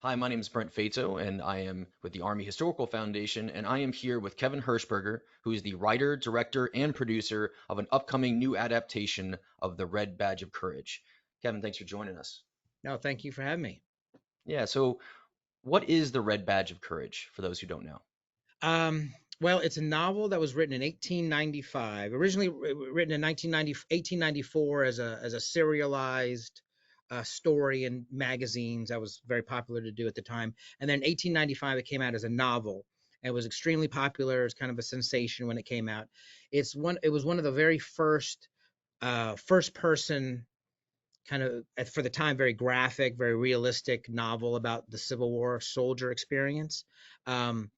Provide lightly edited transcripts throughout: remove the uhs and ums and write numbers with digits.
Hi, my name is Brent Fato, and I am with the Army Historical Foundation, and I am here with Kevin Hershberger, who is the writer, director, and producer of an upcoming new adaptation of The Red Badge of Courage. Kevin, thanks for joining us. No, thank you for having me. Yeah, so what is The Red Badge of Courage, for those who don't know? Well, it's a novel that was written in 1895, originally written in 1894 as a serialized story in magazines. That was very popular to do at the time. And then 1895, it came out as a novel. It was extremely popular. It's kind of a sensation when it came out. It was one of the very first first person kind of for the time very graphic, very realistic novel about the Civil War soldier experience. Um,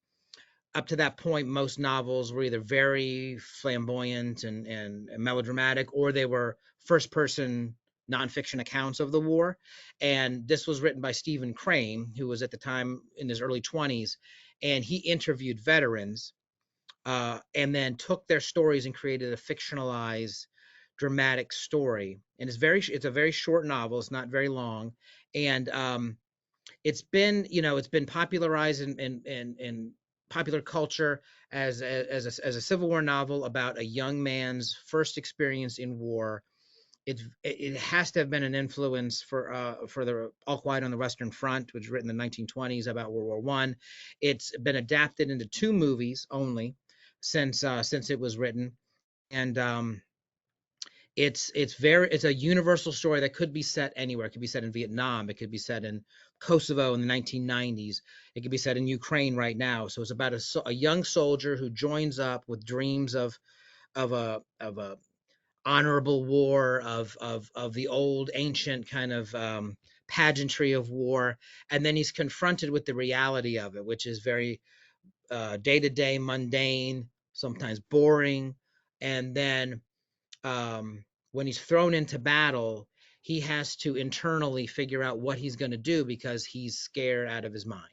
Up to that point, most novels were either very flamboyant and melodramatic, or they were first person nonfiction accounts of the war. And this was written by Stephen Crane, who was at the time in his early 20s, and he interviewed veterans and then took their stories and created a fictionalized dramatic story. And it's a very short novel. It's not very long, and it's been it's been popularized in popular culture as a Civil War novel about a young man's first experience in war. It has to have been an influence for the All Quiet on the Western Front, which was written in the 1920s about World War One. It's been adapted into two movies only since it was written, and it's a universal story that could be set anywhere. It could be set in Vietnam. It could be set in Kosovo in the 1990s. It could be set in Ukraine right now. So it's about a young soldier who joins up with dreams of a honorable war, of the old ancient kind of pageantry of war, and then he's confronted with the reality of it, which is very day to day, mundane, sometimes boring, and then when he's thrown into battle, he has to internally figure out what he's going to do because he's scared out of his mind.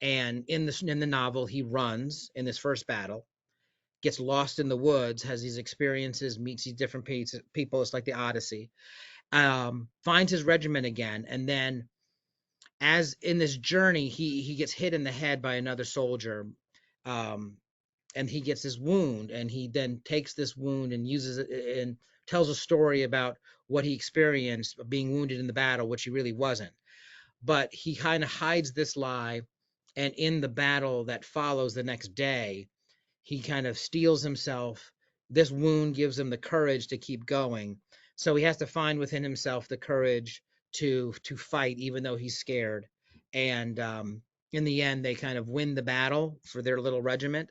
And in the novel, he runs in this first battle, gets lost in the woods, has these experiences, meets these different people. It's like the Odyssey. Finds his regiment again, and then as in this journey, he gets hit in the head by another soldier. Um, and he gets this wound, and he then takes this wound and uses it and tells a story about what he experienced being wounded in the battle, which he really wasn't. But he kind of hides this lie, and in the battle that follows the next day, he kind of steels himself. This wound gives him the courage to keep going, so he has to find within himself the courage to fight even though he's scared. And in the end, they kind of win the battle for their little regiment,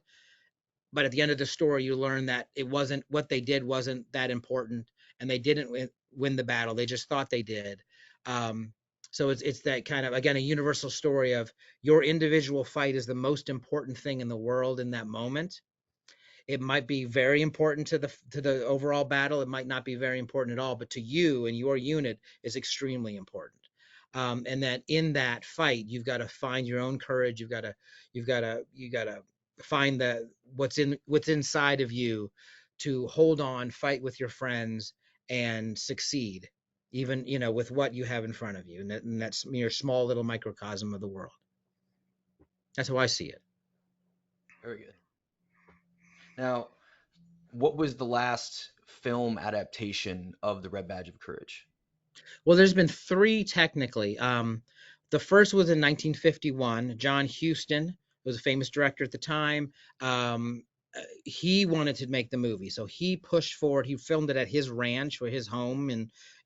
but at the end of the story you learn that it wasn't what they did wasn't that important, and they didn't win the battle. They just thought they did. um, so it's that kind of, again, a universal story of your individual fight is the most important thing in the world in that moment. It might be very important to the overall battle, it might not be very important at all, but to you and your unit is extremely important. And that in that fight you've got to find your own courage. You got to find the what's inside of you to hold on, fight with your friends, and succeed, even with what you have in front of you, and that's your small little microcosm of the world. That's how I see it. Very good. Now, what was the last film adaptation of The Red Badge of Courage? Well, there's been three technically. The first was in 1951. John Huston was a famous director at the time. He wanted to make the movie, so he pushed forward. He filmed it at his ranch or his home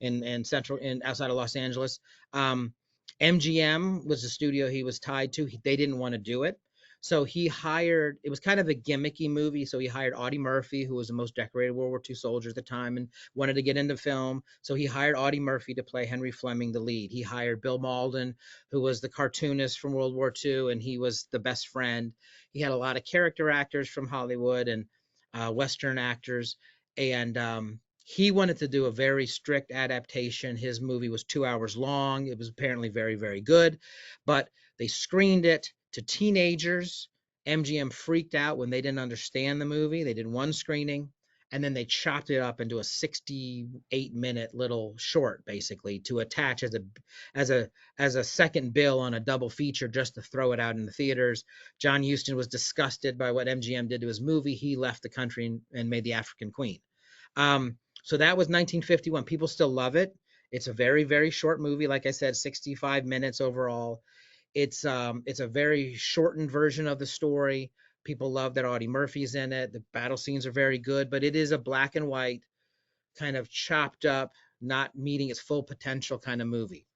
in central in outside of Los Angeles. MGM was the studio he was tied to. They didn't want to do it. So he hired, it was kind of a gimmicky movie. So he hired Audie Murphy, who was the most decorated World War II soldier at the time and wanted to get into film. So he hired Audie Murphy to play Henry Fleming, the lead. He hired Bill Malden, who was the cartoonist from World War II, and he was the best friend. He had a lot of character actors from Hollywood and Western actors. And he wanted to do a very strict adaptation. His movie was 2 hours long. It was apparently very, very good, but they screened it to teenagers. MGM freaked out when they didn't understand the movie. They did one screening, and then they chopped it up into a 68-minute little short, basically, to attach as a as a second bill on a double feature, just to throw it out in the theaters. John Huston was disgusted by what MGM did to his movie. He left the country and made The African Queen. So that was 1951. People still love it. It's a very, very short movie. Like I said, 65 minutes overall. It's a very shortened version of the story. People love that Audie Murphy's in it. The battle scenes are very good, but it is a black and white, kind of chopped up, not meeting its full potential kind of movie.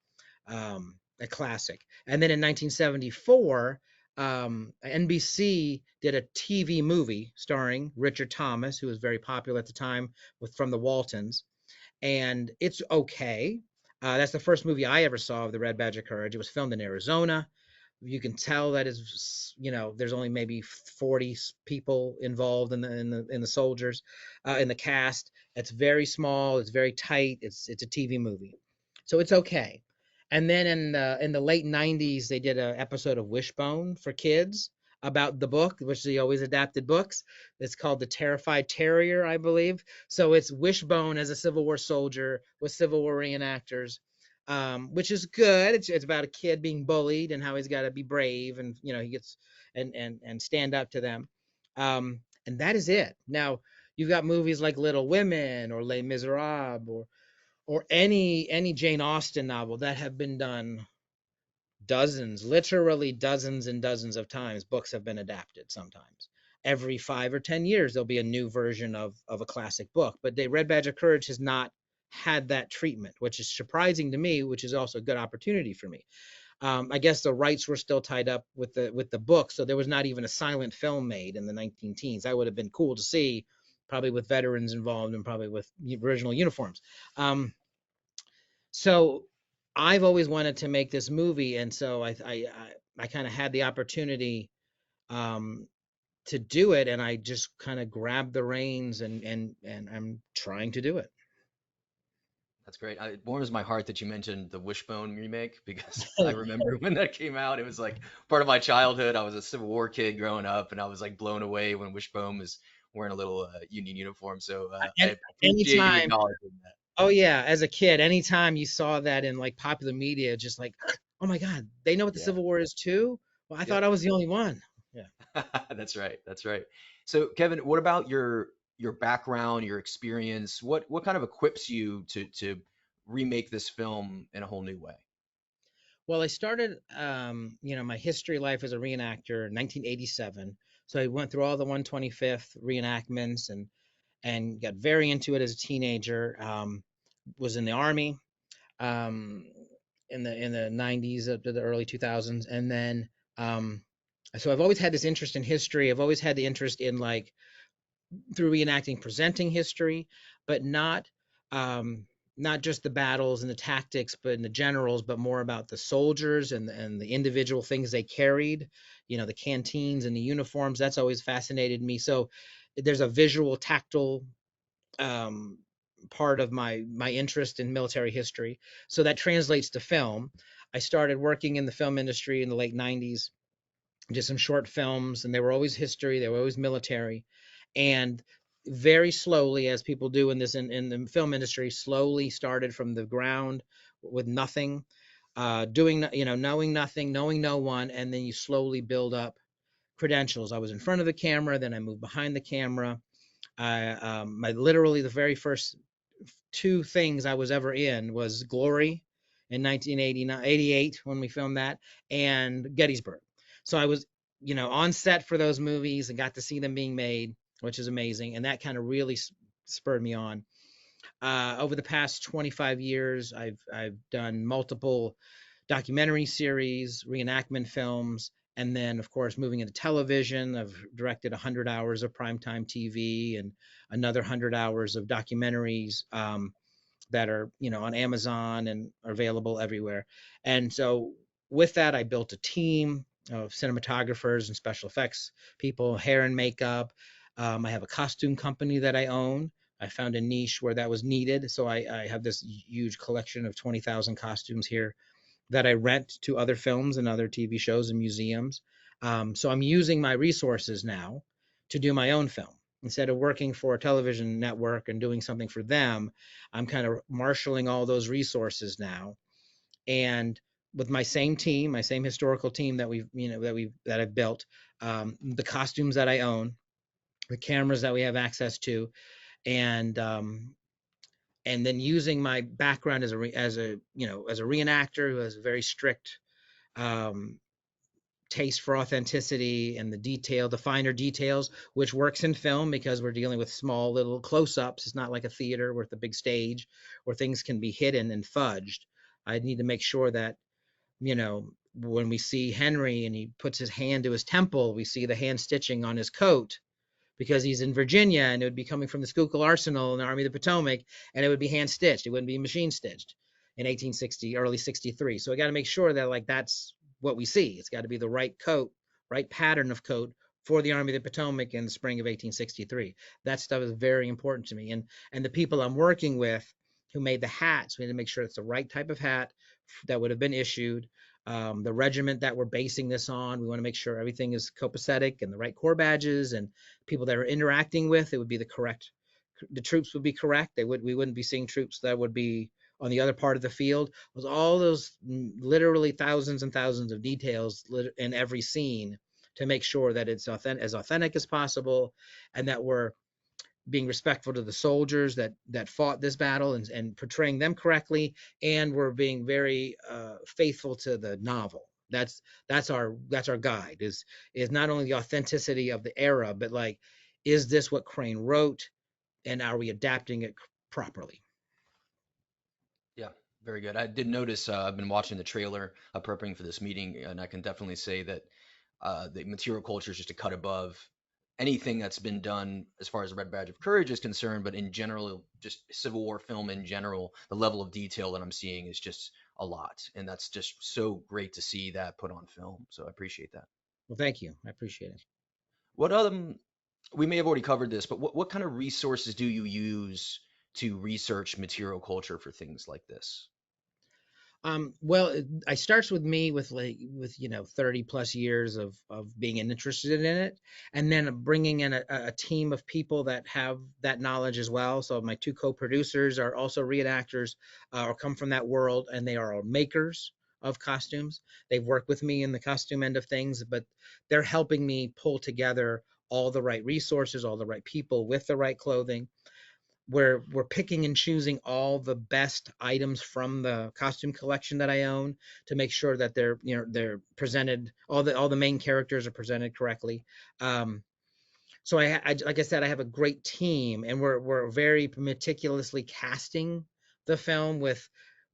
A classic. And then in 1974, NBC did a TV movie starring Richard Thomas, who was very popular at the time with From the Waltons, and it's okay. That's the first movie I ever saw of the Red Badge of Courage. It was filmed in Arizona. You can tell that is, there's only maybe 40 people involved in the soldiers, in the cast. It's very small. It's very tight. It's a TV movie, so it's okay. And then in the late 90s, they did an episode of Wishbone for kids about the book, which they always adapted books. It's called The Terrified Terrier, I believe. So it's Wishbone as a Civil War soldier with Civil War reenactors, which is good. It's about a kid being bullied and how he's got to be brave, and he gets and stand up to them. And that is it. Now you've got movies like Little Women or Les Miserables or any Jane Austen novel that have been done dozens, literally dozens and dozens of times. Books have been adapted sometimes. Every 5 or 10 years, there'll be a new version of a classic book. But the Red Badge of Courage has not had that treatment, which is surprising to me, which is also a good opportunity for me. I guess the rights were still tied up with the book, so there was not even a silent film made in the 19 teens. That would have been cool to see, probably with veterans involved and probably with original uniforms. So I've always wanted to make this movie, and so I kind of had the opportunity um, to do it, and I just kind of grabbed the reins, and I'm trying to do it. That's great. It warms my heart that you mentioned the Wishbone remake because I remember when that came out. It was like part of my childhood. I was a Civil War kid growing up, and I was like blown away when Wishbone was wearing a little Union uniform. So And I appreciate you anytime, acknowledging that. oh yeah, as a kid, anytime you saw that in like popular media, just like, oh my God, they know what the Yeah. Civil War is too. Well, I Yep. thought I was the only one. Yeah. That's right. That's right. So, Kevin, what about your background, your experience? What kind of equips you to remake this film in a whole new way? Well, I started, my history life as a reenactor in 1987. So I went through all the 125th reenactments and got very into it as a teenager. Was in the army um, in the 90s up to the early 2000s, and then um, so I've always had this interest in history. I've always had the interest in, like, through reenacting, presenting history, but um, not just the battles and the tactics, but in the generals, but more about the soldiers and the individual things they carried. The canteens and the uniforms. That's always fascinated me. So there's a visual, tactile um, part of my interest in military history. So that translates to film. I started working in the film industry in the late 90s, did some short films, and they were always history, they were always military. And very slowly, as people do in the film industry, slowly started from the ground with nothing, doing, knowing nothing, knowing no one, and then you slowly build up credentials. I was in front of the camera, then I moved behind the camera. My literally the very first two things I was ever in was Glory in 1988 when we filmed that, and Gettysburg. So I was, on set for those movies and got to see them being made, which is amazing. And that kind of really spurred me on. Over the past 25 years, I've done multiple documentary series, reenactment films, and then, of course, moving into television. I've directed 100 hours of primetime TV and another 100 hours of documentaries that are, on Amazon and are available everywhere. And so with that, I built a team of cinematographers and special effects people, hair and makeup. I have a costume company that I own. I found a niche where that was needed. So I have this huge collection of 20,000 costumes here that I rent to other films and other TV shows and museums. So I'm using my resources now to do my own film. Instead of working for a television network and doing something for them, I'm kind of marshaling all those resources now. And with my same team, my same historical team that I've built, the costumes that I own, the cameras that we have access to, and then using my background as a reenactor who has a very strict um, taste for authenticity and the finer details, which works in film because we're dealing with small little close-ups. It's not like a theater with a big stage where things can be hidden and fudged. I need to make sure that, when we see Henry and he puts his hand to his temple, we see the hand stitching on his coat because he's in Virginia and it would be coming from the Schuylkill Arsenal in the Army of the Potomac, and it would be hand stitched. It wouldn't be machine stitched in 1860, early 63. So we got to make sure that like that's what we see. It's got to be the right coat, right pattern of coat for the Army of the Potomac in the spring of 1863. That stuff is very important to me. And the people I'm working with who made the hats, we had to make sure it's the right type of hat that would have been issued. The regiment that we're basing this on, we want to make sure everything is copacetic and the right corps badges and people that are interacting with, it would be the troops would be correct. We wouldn't be seeing troops that would be on the other part of the field. It was all those literally thousands and thousands of details in every scene to make sure that it's as authentic as possible, and that we're being respectful to the soldiers that fought this battle and portraying them correctly, and we're being very faithful to the novel. That's our guide, is not only the authenticity of the era, but like, is this what Crane wrote, and are we adapting it properly? Yeah, very good. I did notice I've been watching the trailer preparing for this meeting, and I can definitely say that the material culture is just a cut above anything that's been done as far as the Red Badge of Courage is concerned. But in general, just Civil War film in general, the level of detail that I'm seeing is just a lot, and that's just so great to see that put on film. So I appreciate that. Well, thank you. I appreciate it. What we may have already covered this, but what kind of resources do you use to research material culture for things like this? Well, it starts with me with 30 plus years of being interested in it, and then bringing in a team of people that have that knowledge as well. So my two co-producers are also reenactors, or come from that world, and they are makers of costumes. They've worked with me in the costume end of things, but they're helping me pull together all the right resources, all the right people with the right clothing. We're picking and choosing all the best items from the costume collection that I own to make sure that they're presented, all the main characters are presented correctly. So like I said, I have a great team, and we're very meticulously casting the film with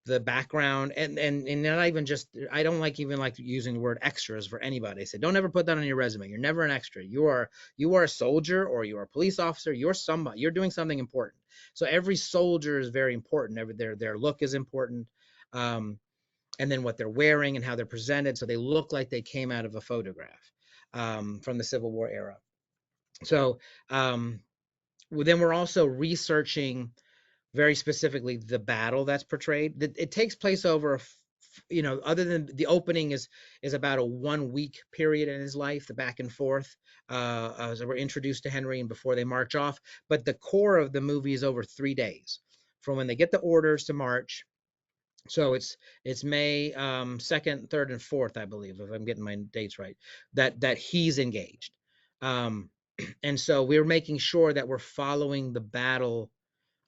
the background, and not even just, I don't like using the word extras for anybody. I say don't ever put that on your resume. You're never an extra. You are a soldier, or you are a police officer. You're somebody. You're doing something important. So every soldier is very important. Their look is important. Um, and then what they're wearing and how they're presented, so they look like they came out of a photograph from the Civil War era. So um, then we're also researching very specifically the battle that's portrayed. It takes place over other than the opening is about a 1 week period in his life, the back and forth, as we're introduced to Henry and before they march off. But the core of the movie is over 3 days, from when they get the orders to march. So it's May 2nd, 3rd, and 4th, I believe, if I'm getting my dates right, that he's engaged. Um, and so we're making sure that we're following the battle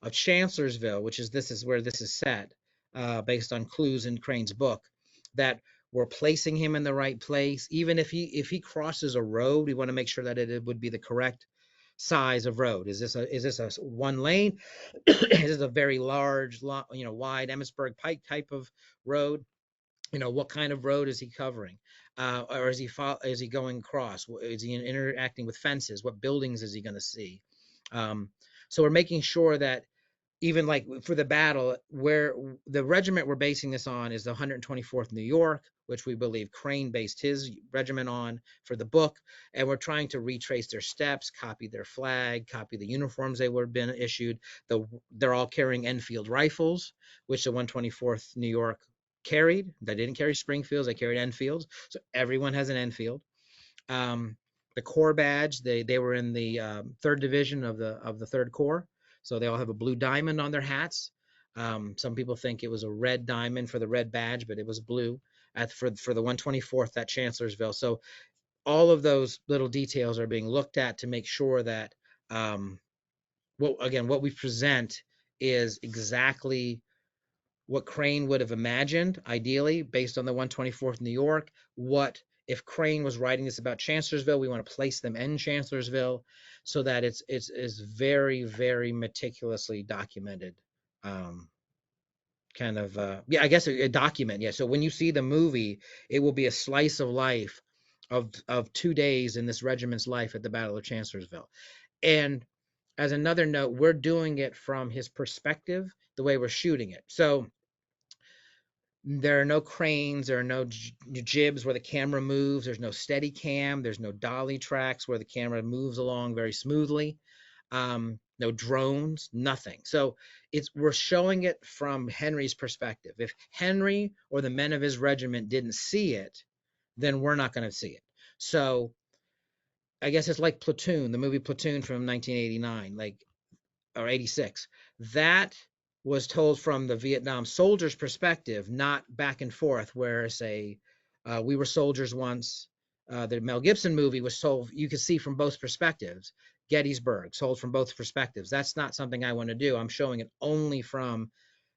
of Chancellorsville, this is where this is set, based on clues in Crane's book, that we're placing him in the right place. Even if he crosses a road, we want to make sure that it would be the correct size of road. Is this a one lane? Is this a very large, wide Emmitsburg Pike type of road? What kind of road is he covering? Or is he going across? Is he interacting with fences? What buildings is he going to see? Um, so we're making sure that, even like for the battle, where the regiment we're basing this on is the 124th New York, which we believe Crane based his regiment on for the book. And we're trying to retrace their steps, copy their flag, copy the uniforms they were been issued. They're all carrying Enfield rifles, which the 124th New York carried. They didn't carry Springfields, they carried Enfields. So everyone has an Enfield. Um, the Corps badge. They were in the third division of the Third Corps, so they all have a blue diamond on their hats. Some people think it was a red diamond for the red badge, but it was blue for the 124th at Chancellorsville. So all of those little details are being looked at to make sure that what we present is exactly what Crane would have imagined, ideally, based on the 124th New York. What if Crane was writing this about Chancellorsville? We want to place them in Chancellorsville so that it's very, very meticulously documented. I guess a document. Yeah. So when you see the movie, it will be a slice of life of 2 days in this regiment's life at the Battle of Chancellorsville. And as another note, we're doing it from his perspective, the way we're shooting it. So there are no cranes, there are no jibs where the camera moves, there's no steady cam, there's no dolly tracks where the camera moves along very smoothly, no drones, nothing. So we're showing it from Henry's perspective. If Henry or the men of his regiment didn't see it, then we're not going to see it. So I guess it's like Platoon, the movie Platoon from 1989, or 86. That was told from the Vietnam soldier's perspective, not back and forth, where We Were Soldiers Once, the Mel Gibson movie was told, you could see from both perspectives. Gettysburg, sold from both perspectives. That's not something I want to do. I'm showing it only from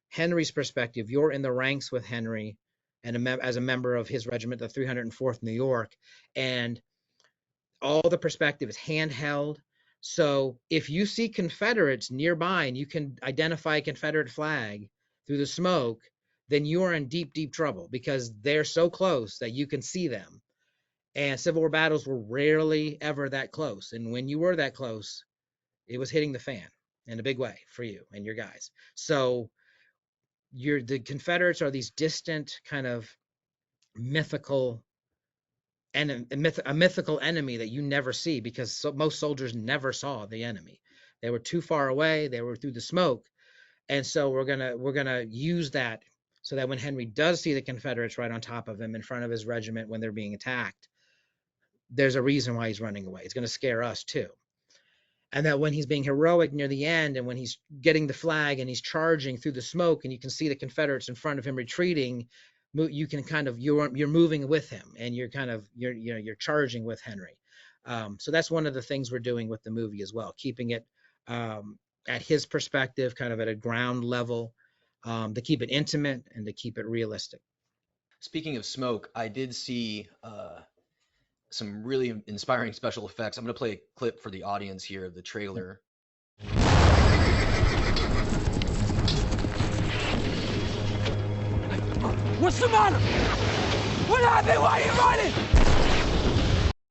Henry's perspective. You're in the ranks with Henry and as a member of his regiment, the 304th New York, and all the perspective is handheld. So if you see Confederates nearby and you can identify a Confederate flag through the smoke, then you are in deep, deep trouble because they're so close that you can see them. And Civil War battles were rarely ever that close. And when you were that close, it was hitting the fan in a big way for you and your guys. So the Confederates are these distant kind of mythical and a mythical enemy that you never see because most soldiers never saw the enemy. They were too far away. They were through the smoke, and so we're gonna use that so that when Henry does see the Confederates right on top of him in front of his regiment when they're being attacked, there's a reason why he's running away. It's going to scare us too. And that when he's being heroic near the end and when he's getting the flag and he's charging through the smoke and you can see the Confederates in front of him retreating, you can kind of you're moving with him and you're charging with Henry. So that's one of the things we're doing with the movie as well, keeping it at his perspective, kind of at a ground level, to keep it intimate and to keep it realistic. Speaking of smoke, I did see some really inspiring special effects. I'm going to play a clip for the audience here of the trailer. What's the matter? What happened? Why are you running?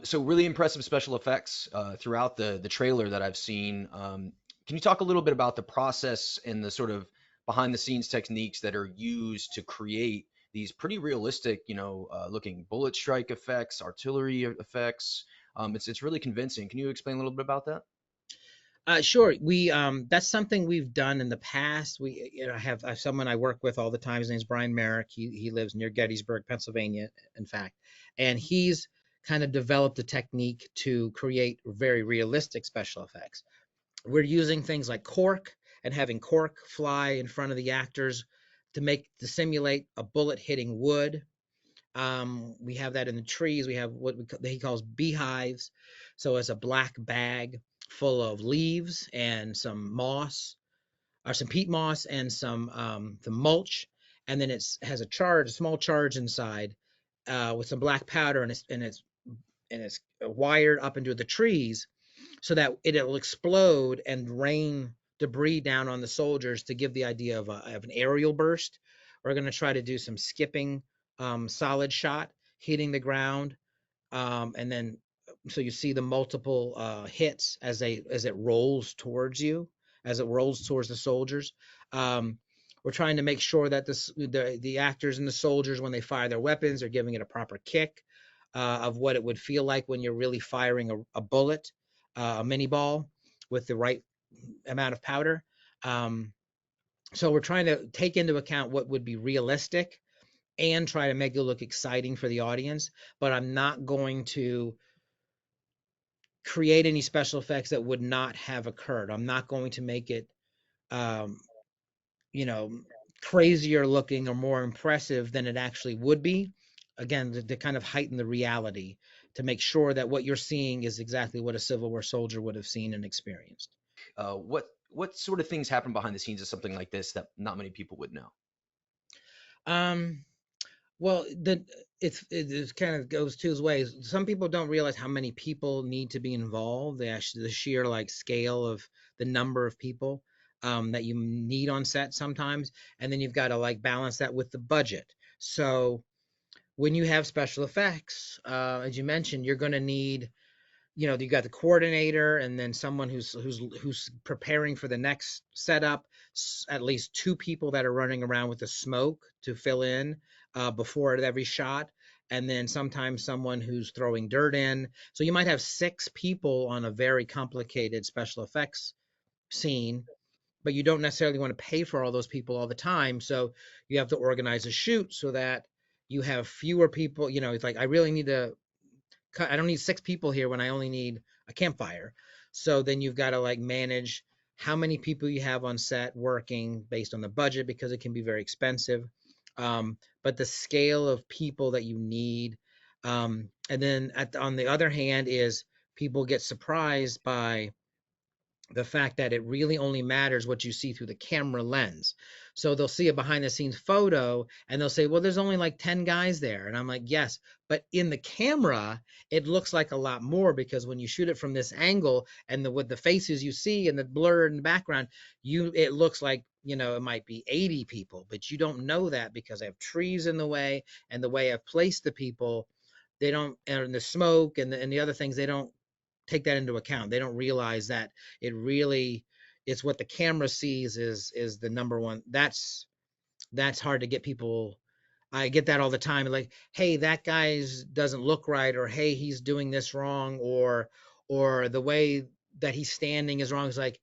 So really impressive special effects throughout the trailer that I've seen. Can you talk a little bit about the process and the sort of behind the scenes techniques that are used to create these pretty realistic, looking bullet strike effects, artillery effects? It's really convincing. Can you explain a little bit about that? Sure. That's something we've done in the past. I have someone I work with all the time. His name's Brian Merrick. He lives near Gettysburg, Pennsylvania, in fact, and he's kind of developed a technique to create very realistic special effects. We're using things like cork and having cork fly in front of the actors to simulate a bullet hitting wood. We have that in the trees. We have what he calls beehives. So it's a black bag full of leaves and some moss, or some peat moss and some the mulch, and then it has a small charge inside with some black powder, and it's wired up into the trees so that it'll explode and rain debris down on the soldiers to give the idea of an aerial burst. We're going to try to do some skipping solid shot hitting the ground, and then so you see the multiple hits as it rolls towards you, as it rolls towards the soldiers. We're trying to make sure that the actors and the soldiers, when they fire their weapons, are giving it a proper kick of what it would feel like when you're really firing a bullet, a mini ball with the right amount of powder. So we're trying to take into account what would be realistic and try to make it look exciting for the audience, but I'm not going to create any special effects that would not have occurred. I'm not going to make it, um, you know, crazier looking or more impressive than it actually would be. Again, to kind of heighten the reality, to make sure that what you're seeing is exactly what a Civil War soldier would have seen and experienced. What sort of things happen behind the scenes of something like this that not many people would know? Um, well, it kind of goes two ways. Some people don't realize how many people need to be involved. The sheer like scale of the number of people that you need on set sometimes, and then you've got to like balance that with the budget. So when you have special effects, as you mentioned, you're going to need, you got the coordinator and then someone who's preparing for the next setup, at least two people that are running around with the smoke to fill in before every shot, and then sometimes someone who's throwing dirt in. So you might have six people on a very complicated special effects scene, but you don't necessarily want to pay for all those people all the time. So you have to organize a shoot so that you have fewer people. It's like, I really need to, I don't need six people here when I only need a campfire. So then you've got to like manage how many people you have on set working based on the budget, because it can be very expensive. But the scale of people that you need. And then on the other hand is, people get surprised by the fact that it really only matters what you see through the camera lens. So they'll see a behind the scenes photo and they'll say, well, there's only like 10 guys there. And I'm like, yes, but in the camera, it looks like a lot more, because when you shoot it from this angle and with the faces you see and the blur in the background, it looks like, it might be 80 people, but you don't know that because I have trees in the way, and the way I've placed the people, they don't, and the smoke and the other things, they don't take that into account. They don't realize that it's what the camera sees is the number one. That's hard to get people. I get that all the time. Like, hey, that guy's doesn't look right, or hey, he's doing this wrong, or the way that he's standing is wrong. It's like,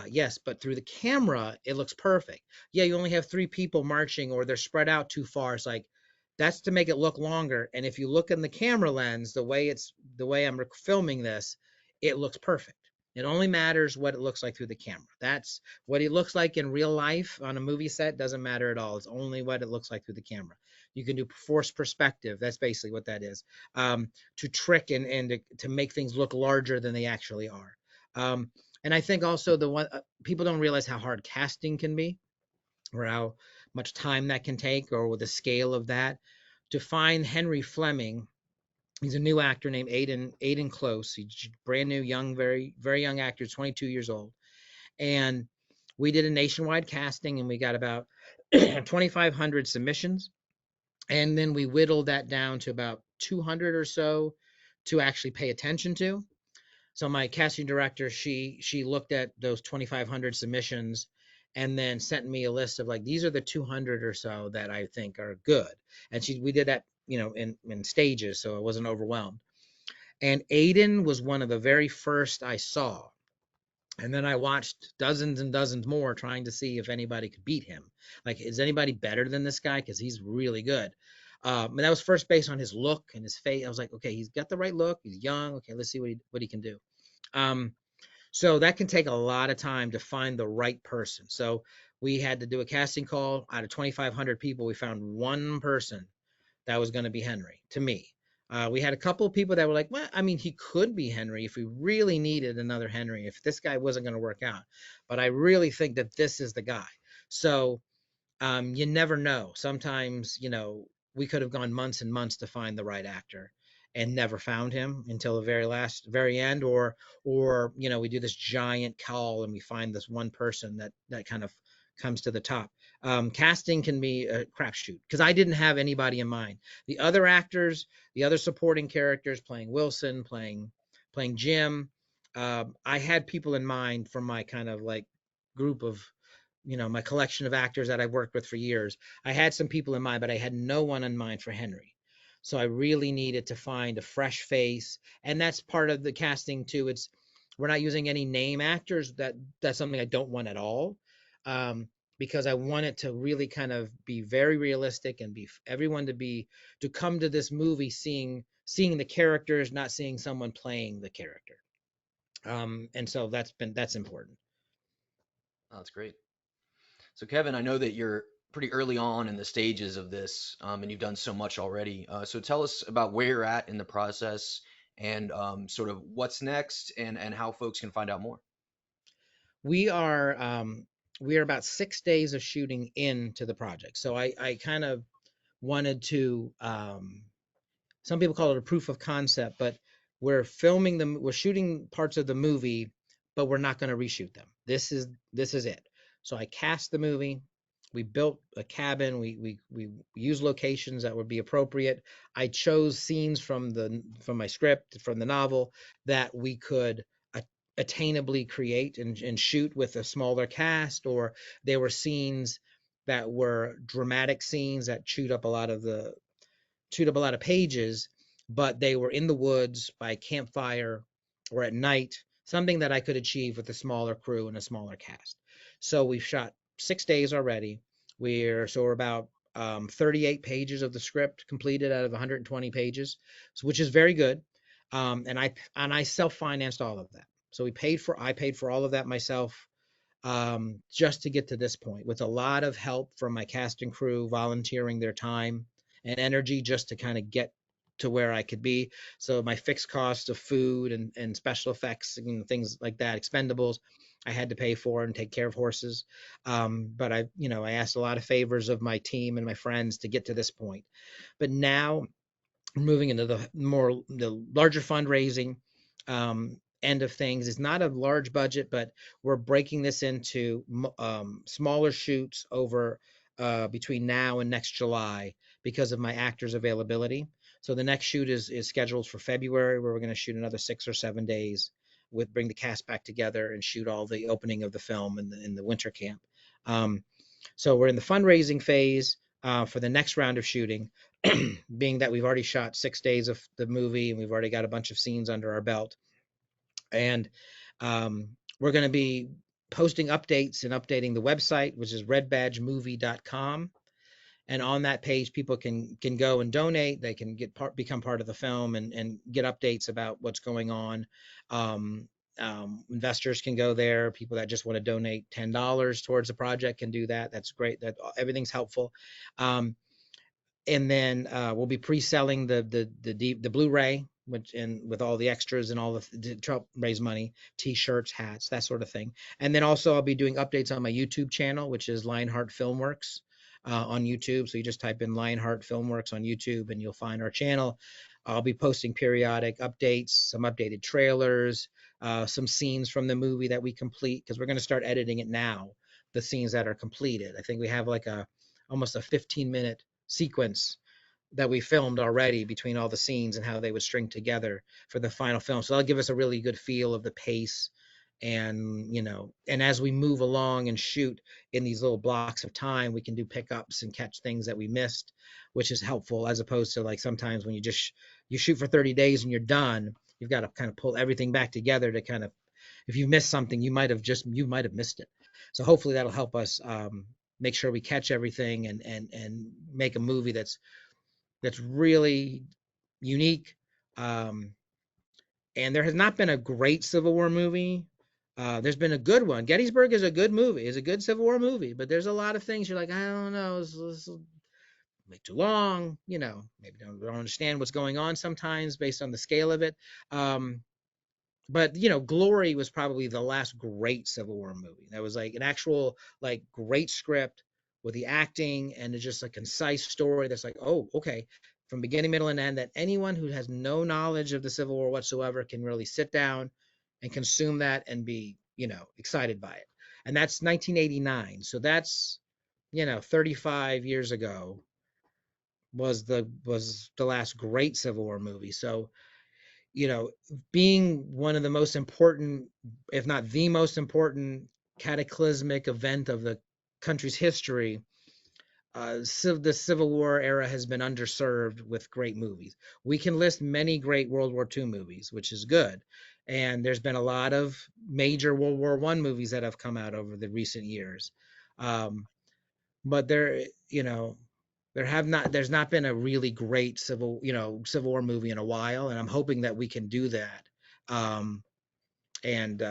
yes, but through the camera, it looks perfect. Yeah, you only have three people marching, or they're spread out too far. It's like, that's to make it look longer. And if you look in the camera lens, the way I'm filming this, it looks perfect. It only matters what it looks like through the camera. That's what it looks like in real life on a movie set, doesn't matter at all. It's only what it looks like through the camera. You can do forced perspective. That's basically what that is, to trick and to make things look larger than they actually are. And I think also the one people don't realize how hard casting can be, or how much time that can take, or with the scale of that. To find Henry Fleming, he's a new actor named Aiden Close. He's brand new, young, very, very young actor, 22 years old. And we did a nationwide casting, and we got about 2,500 submissions. And then we whittled that down to about 200 or so to actually pay attention to. So my casting director, she looked at those 2,500 submissions and then sent me a list of like, these are the 200 or so that I think are good. And we did that, in stages, so I wasn't overwhelmed. And Aiden was one of the very first I saw. And then I watched dozens and dozens more, trying to see if anybody could beat him. Like, is anybody better than this guy? Because he's really good. And that was first based on his look and his face. I was like, okay, he's got the right look. He's young. Okay, let's see what he can do. Um, so that can take a lot of time to find the right person. So we had to do a casting call. Out of 2,500 people, we found one person that was going to be Henry, to me. We had a couple of people that were like, well, I mean, he could be Henry if we really needed another Henry, if this guy wasn't going to work out. But I really think that this is the guy. So you never know. Sometimes, we could have gone months and months to find the right actor and never found him until the very end, or we do this giant call and we find this one person that kind of comes to the top. Casting can be a crapshoot, because I didn't have anybody in mind. The other actors, the other supporting characters, playing Wilson, playing Jim, I had people in mind from my kind of like group of, my collection of actors that I've worked with for years. I had some people in mind, but I had no one in mind for Henry. So I really needed to find a fresh face. And that's part of the casting too. We're not using any name actors. That's something I don't want at all. because I want it to really kind of be very realistic and be everyone to come to this movie seeing the characters, not seeing someone playing the character. And so that's important. Oh, that's great. So, Kevin, I know that you're pretty early on in the stages of this, and you've done so much already. So, tell us about where you're at in the process and sort of what's next and how folks can find out more. We are we are about 6 days of shooting into the project. So I kind of wanted to some people call it a proof of concept, but we're shooting parts of the movie, but we're not going to reshoot them. This is it. So I cast the movie. We built a cabin. We used locations that would be appropriate. I chose scenes from my script, from the novel, that we could attainably create and shoot with a smaller cast, or there were scenes that were dramatic scenes that chewed up a lot of pages, but they were in the woods by campfire or at night, something that I could achieve with a smaller crew and a smaller cast. So we've shot 6 days already. We're about 38 pages of the script completed out of 120 pages, which is very good. And I self-financed all of that. So I paid for all of that myself, just to get to this point, with a lot of help from my cast and crew volunteering their time and energy just to kind of get to where I could be. So my fixed cost of food and special effects and things like that, expendables, I had to pay for and take care of horses. But I asked a lot of favors of my team and my friends to get to this point. But now moving into the larger fundraising end of things. It's not a large budget, but we're breaking this into smaller shoots over between now and next July because of my actors' availability. So the next shoot is scheduled for February, where we're going to shoot another 6 or 7 days with bring the cast back together and shoot all the opening of the film in the winter camp. So we're in the fundraising phase for the next round of shooting, being that we've already shot 6 days of the movie and we've already got a bunch of scenes under our belt. And we're going to be posting updates and updating the website, which is redbadgemovie.com. And on that page, people can go and donate. They can become part of the film and get updates about what's going on. Investors can go there. People that just want to donate $10 towards the project can do that. That's great. That everything's helpful. And then we'll be pre-selling the Blu-ray, with all the extras and all to raise money, T-shirts, hats, that sort of thing. And then also I'll be doing updates on my YouTube channel, which is LionHeart FilmWorks on YouTube. So you just type in LionHeart FilmWorks on YouTube and you'll find our channel. I'll be posting periodic updates, some updated trailers, some scenes from the movie that we complete, because we're going to start editing it now, the scenes that are completed. I think we have like almost a 15-minute sequence that we filmed already between all the scenes and how they would string together for the final film. So that'll give us a really good feel of the pace. And as we move along and shoot in these little blocks of time, we can do pickups and catch things that we missed, which is helpful, as opposed to like sometimes when you shoot for 30 days and you're done, you've got to kind of pull everything back together to kind of, if you miss something, you might have missed it. So hopefully that'll help us make sure we catch everything and make a movie that's really unique. And there has not been a great Civil War movie. There's been a good one. Gettysburg is a good movie. It's a good Civil War movie, but there's a lot of things you're like, I don't know, this make too long. Maybe don't understand what's going on sometimes based on the scale of it. But Glory was probably the last great Civil War movie. That was like an actual like great script with the acting and it's just a concise story that's like, oh, okay, from beginning, middle, and end, that anyone who has no knowledge of the Civil War whatsoever can really sit down and consume that and be, excited by it. And that's 1989. So that's, 35 years ago was the last great Civil War movie. So being one of the most important, if not the most important, cataclysmic event of the country's history, the Civil War era has been underserved with great movies. We can list many great World War II movies, which is good. And there's been a lot of major World War I movies that have come out over the recent years. Um, but there's not been a really great Civil War movie in a while, and I'm hoping that we can do that. Um, and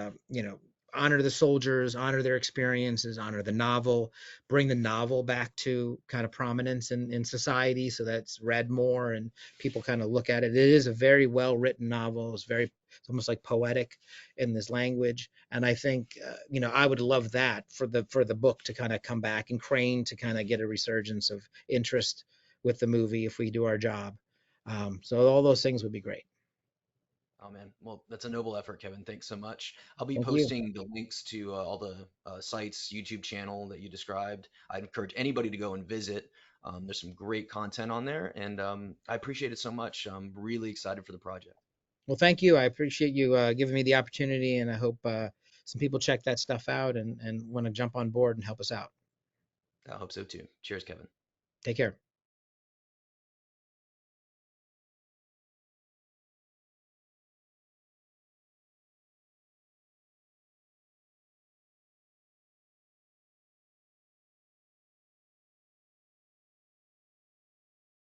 honor the soldiers, honor their experiences, honor the novel, bring the novel back to kind of prominence in society, so that's read more and people kind of look at it. It is a very well written novel. It's almost like poetic in this language, and I think I would love that for the book to kind of come back, and Crane to kind of get a resurgence of interest with the movie if we do our job. So all those things would be great. Oh man, well, that's a noble effort, Kevin. Thanks so much. I'll be Thank you. posting the links to all the sites, YouTube channel that you described. I'd encourage anybody to go and visit. There's some great content on there, and I appreciate it so much. I'm really excited for the project. Well, thank you. I appreciate you giving me the opportunity, and I hope some people check that stuff out and want to jump on board and help us out. I hope so too. Cheers, Kevin. Take care.